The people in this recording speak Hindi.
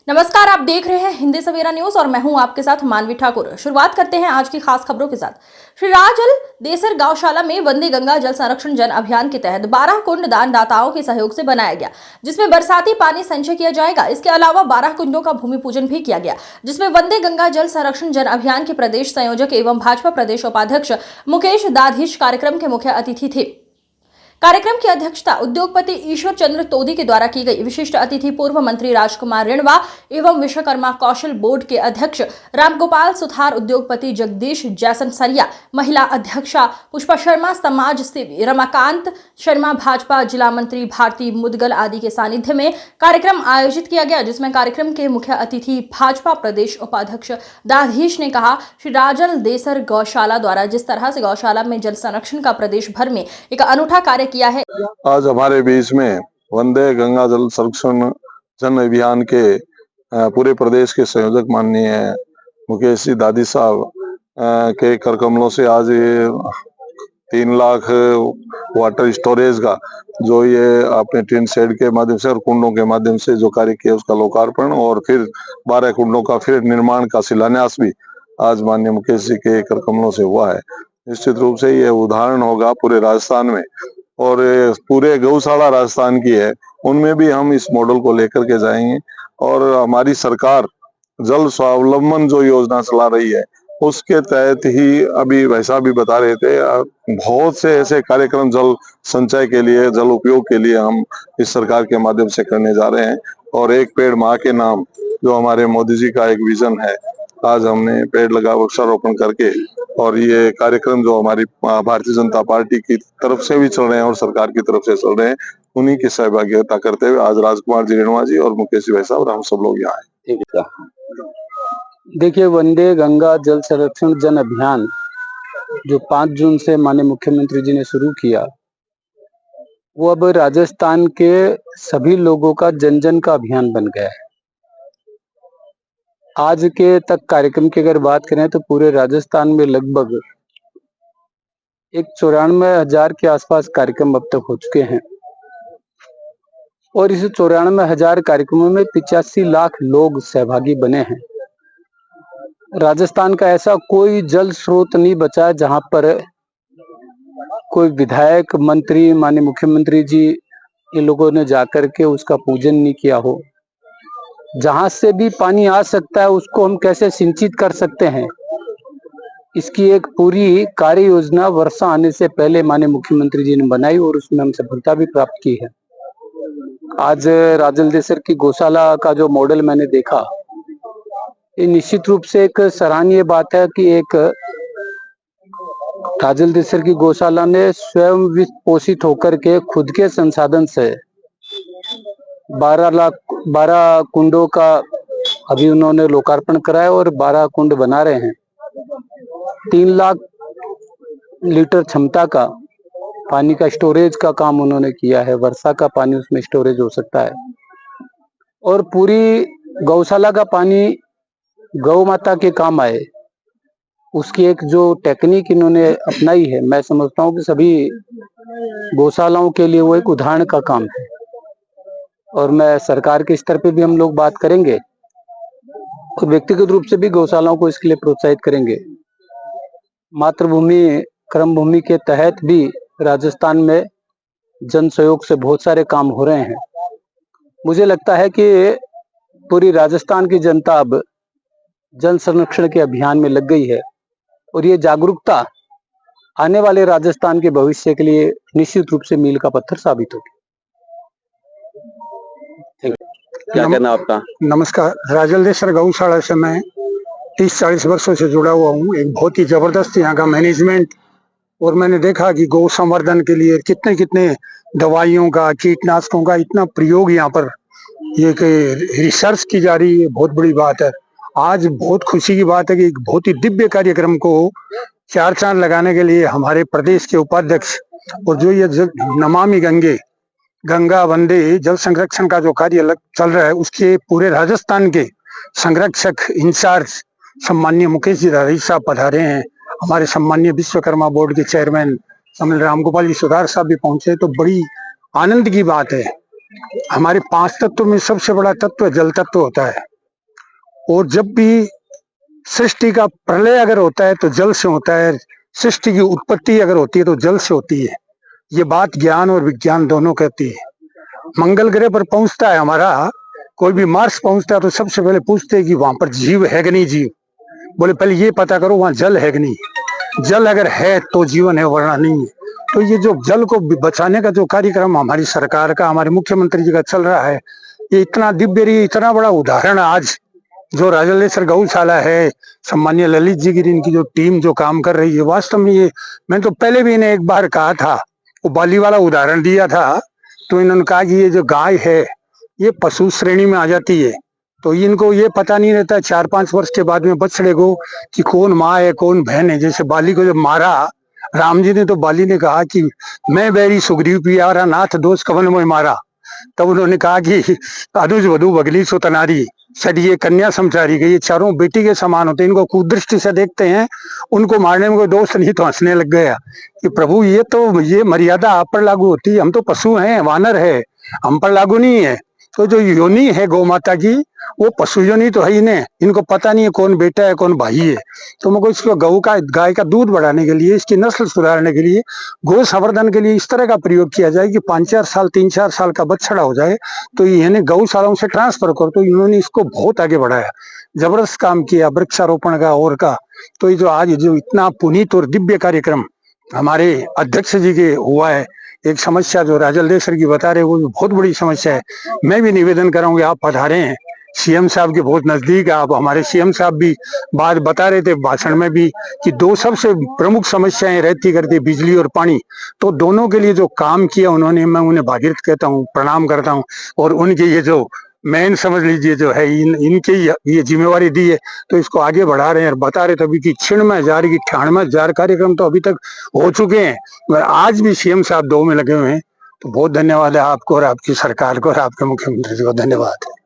नमस्कार, आप देख रहे हैं हिंदी सवेरा न्यूज और मैं हूं आपके साथ मानवी ठाकुर। शुरुआत करते हैं आज की खास खबरों के साथ। श्री राजल देसर गौशाला में वंदे गंगा जल संरक्षण जन अभियान के तहत 12 कुंड दानदाताओं के सहयोग से बनाया गया, जिसमें बरसाती पानी संचय किया जाएगा। इसके अलावा 12 कुंडों का भूमि पूजन भी किया गया, जिसमें वंदे गंगा जल संरक्षण जन अभियान के प्रदेश संयोजक एवं भाजपा प्रदेश उपाध्यक्ष मुकेश दाधीश कार्यक्रम के मुख्य अतिथि थे। कार्यक्रम की अध्यक्षता उद्योगपति ईश्वर चंद्र तोदी के द्वारा की गई। विशिष्ट अतिथि पूर्व मंत्री राजकुमार रिणवा एवं विश्वकर्मा कौशल बोर्ड के अध्यक्ष रामगोपाल सुथार, उद्योगपति जगदीश जैसन सरिया, महिला अध्यक्षा पुष्पा शर्मा, समाज सेवी रमाकांत शर्मा, भाजपा जिला मंत्री भारती मुदगल आदि के सानिध्य में कार्यक्रम आयोजित किया गया, जिसमें कार्यक्रम के मुख्य अतिथि भाजपा प्रदेश उपाध्यक्ष दाधीश ने कहा, श्री राजल देसर गौशाला द्वारा जिस तरह से गौशाला में जल संरक्षण का प्रदेश भर में एक अनूठा कार्य किया है। आज हमारे बीच में वंदे गंगा जल संरक्षण जन अभियान के पूरे प्रदेश के संयोजक माननीय मुकेश जी दादी साहब के कर कमलों से आज ये 3 लाख वाटर स्टोरेज का जो ये आपने टिन शेड के माध्यम से और कुंडों के माध्यम से जो कार्य किया उसका लोकार्पण और फिर 12 कुंडों का फिर निर्माण का शिलान्यास भी आज माननीय मुकेश जी के कर कमलों से हुआ है। निश्चित रूप से ये उदाहरण होगा पूरे राजस्थान में और पूरे गौशाला राजस्थान की है, उनमें भी हम इस मॉडल को लेकर के जाएंगे। और हमारी सरकार जल स्वावलंबन जो योजना चला रही है उसके तहत ही अभी वैसा भी बता रहे थे, बहुत से ऐसे कार्यक्रम जल संचय के लिए, जल उपयोग के लिए हम इस सरकार के माध्यम से करने जा रहे हैं। और एक पेड़ माँ के नाम जो हमारे मोदी जी का एक विजन है, आज हमने पेड़ लगा वृक्षारोपण करके और ये कार्यक्रम जो हमारी भारतीय जनता पार्टी की तरफ से भी चल रहे हैं और सरकार की तरफ से चल रहे हैं, उन्हीं की सहभागिता करते हुए आज राजकुमार जी रिणवा जी और मुकेश जी भाई साहब और हम सब लोग यहाँ आए। ठीक है, देखिए वंदे गंगा जल संरक्षण जन अभियान जो 5 जून से माननीय मुख्यमंत्री जी ने शुरू किया, वो अब राजस्थान के सभी लोगों का जन जन का अभियान बन गया है। आज के तक कार्यक्रम की अगर बात करें तो पूरे राजस्थान में लगभग 94,000 के आसपास कार्यक्रम अब तक हो चुके हैं और इस 94,000 कार्यक्रमों में 85 लाख लोग सहभागी बने हैं। राजस्थान का ऐसा कोई जल स्रोत नहीं बचा जहां पर कोई विधायक, मंत्री, माननीय मुख्यमंत्री जी इन लोगों ने जाकर के उसका पूजन नहीं किया हो। जहां से भी पानी आ सकता है उसको हम कैसे सिंचित कर सकते हैं, इसकी एक पूरी कार्य योजना वर्षा आने से पहले माननीय मुख्यमंत्री जी ने बनाई और उसमें हम सफलता भी प्राप्त की है। आज राजल देसर की गौशाला का जो मॉडल मैंने देखा, ये निश्चित रूप से एक सराहनीय बात है कि एक राजल देसर की गौशाला ने स्वयं वित्त पोषित होकर के खुद के संसाधन से 12 कुंडों का अभी उन्होंने लोकार्पण कराया और 12 कुंड बना रहे हैं। 3 लाख लीटर क्षमता का पानी का स्टोरेज का काम उन्होंने किया है। वर्षा का पानी उसमें स्टोरेज हो सकता है और पूरी गौशाला का पानी गौ माता के काम आए, उसकी एक जो टेक्निक इन्होंने अपनाई है, मैं समझता हूँ कि सभी गौशालाओं के लिए वो एक उदाहरण का काम है। और मैं सरकार के स्तर पे भी हम लोग बात करेंगे और व्यक्तिगत रूप से भी गौशालाओं को इसके लिए प्रोत्साहित करेंगे। मातृभूमि कर्म भूमि के तहत भी राजस्थान में जन सहयोग से बहुत सारे काम हो रहे हैं। मुझे लगता है कि पूरी राजस्थान की जनता अब जल संरक्षण के अभियान में लग गई है और ये जागरूकता आने वाले राजस्थान के भविष्य के लिए निश्चित रूप से मील का पत्थर साबित होगी। क्या कहना आपका? नमस्कार। राजल देसर गौशाला से मैं 30-40 वर्षों से जुड़ा हुआ हूँ। एक बहुत ही जबरदस्त यहाँ का मैनेजमेंट, और मैंने देखा कि गौ संवर्धन के लिए कितने कितने दवाइयों का, कीटनाशकों का इतना प्रयोग यहाँ पर ये रिसर्च की जा रही है। बहुत बड़ी बात है। आज बहुत खुशी की बात है कि एक बहुत ही दिव्य कार्यक्रम को 4 चांद लगाने के लिए हमारे प्रदेश के उपाध्यक्ष और जो ये नमामि गंगा वंदे जल संरक्षण का जो कार्य चल रहा है उसके पूरे राजस्थान के संरक्षक इंचार्ज सम्माननीय मुकेश जी दादी साहब पधारे हैं। हमारे सम्माननीय विश्वकर्मा बोर्ड के चेयरमैन सम्माननीय रामगोपाल जी सुधार साहब भी पहुंचे, तो बड़ी आनंद की बात है। हमारे 5 तत्व में सबसे बड़ा तत्व जल तत्व होता है। और जब भी सृष्टि का प्रलय अगर होता है तो जल से होता है, सृष्टि की उत्पत्ति अगर होती है तो जल से होती है। ये बात ज्ञान और विज्ञान दोनों कहती है। मंगल ग्रह पर पहुंचता है हमारा, कोई भी मार्स पहुंचता है तो सबसे पहले पूछते हैं कि वहां पर जीव है कि नहीं जीव। बोले पहले ये पता करो वहां जल है कि नहीं। जल अगर है तो जीवन है, वरना नहीं है। तो ये जो जल को बचाने का जो कार्यक्रम हमारी सरकार का, हमारे मुख्यमंत्री जी का चल रहा है, ये इतना दिव्य, इतना बड़ा उदाहरण आज जो राजलेश्वर गौशाला है, सम्मान्य ललित जी की इनकी जो टीम जो काम कर रही है, वास्तव में ये मैं तो पहले भी इन्हें एक बार कहा था, वो बाली वाला उदाहरण दिया था, तो इन्होंने कहा कि ये जो गाय है ये पशु श्रेणी में आ जाती है। तो इनको ये पता नहीं रहता 4-5 वर्ष के बाद में बछड़े को कि कौन माँ है कौन बहन है। जैसे बाली को जब मारा राम जी ने, तो बाली ने कहा कि मैं बैरी सुग्रीव पियारा नाथ दोष कवन में मारा। तब उन्होंने कहा कि अनुज वधु बगली सो तनारी सडिये कन्या समचारी गई, ये चारों बेटी के समान होते हैं। इनको कुदृष्टि से देखते हैं, उनको मारने में कोई दोष नहीं, तो हंसने लग गया कि प्रभु ये मर्यादा आप पर लागू होती है, हम तो पशु हैं, वानर है, हम पर लागू नहीं है। तो जो योनि है गौ माता की, वो पशु योनि तो है ही नहीं, इनको पता नहीं है कौन बेटा है कौन भाई है। तो मुझको इसको गाय का दूध बढ़ाने के लिए, इसकी नस्ल सुधारने के लिए, गौ संवर्धन के लिए इस तरह का प्रयोग किया जाए कि 5-4 साल 3-4 साल का बछड़ा हो जाए तो इन्हें गौशालाओं से ट्रांसफर करो। तो इन्होंने इसको बहुत आगे बढ़ाया, जबरदस्त काम किया वृक्षारोपण का और का। तो ये जो आज जो इतना पुनीत और दिव्य कार्यक्रम हमारे अध्यक्ष जी के हुआ है, एक समस्या जो राजलदेश्वर की बता रहे वो बहुत बड़ी समस्या है। मैं भी निवेदन करूंगी, आप पधारे हैं सीएम साहब के बहुत नजदीक, आप हमारे सीएम साहब भी बात बता रहे थे भाषण में भी कि दो सबसे प्रमुख समस्याएं रहती करती, बिजली और पानी। तो दोनों के लिए जो काम किया उन्होंने, मैं उन्हें भागीरथ कहता हूँ, प्रणाम करता हूँ। और उनके ये जो मेन समझ लीजिए जो है इनके ये जिम्मेवारी दी है, तो इसको आगे बढ़ा रहे हैं। और बता रहे थे अभी कि 96,000 की 98,000 कार्यक्रम तो अभी तक हो चुके हैं, मगर आज भी सीएम साहब 2 में लगे हुए हैं। तो बहुत धन्यवाद है आपको और आपकी सरकार को और आपके मुख्यमंत्री जी को, धन्यवाद।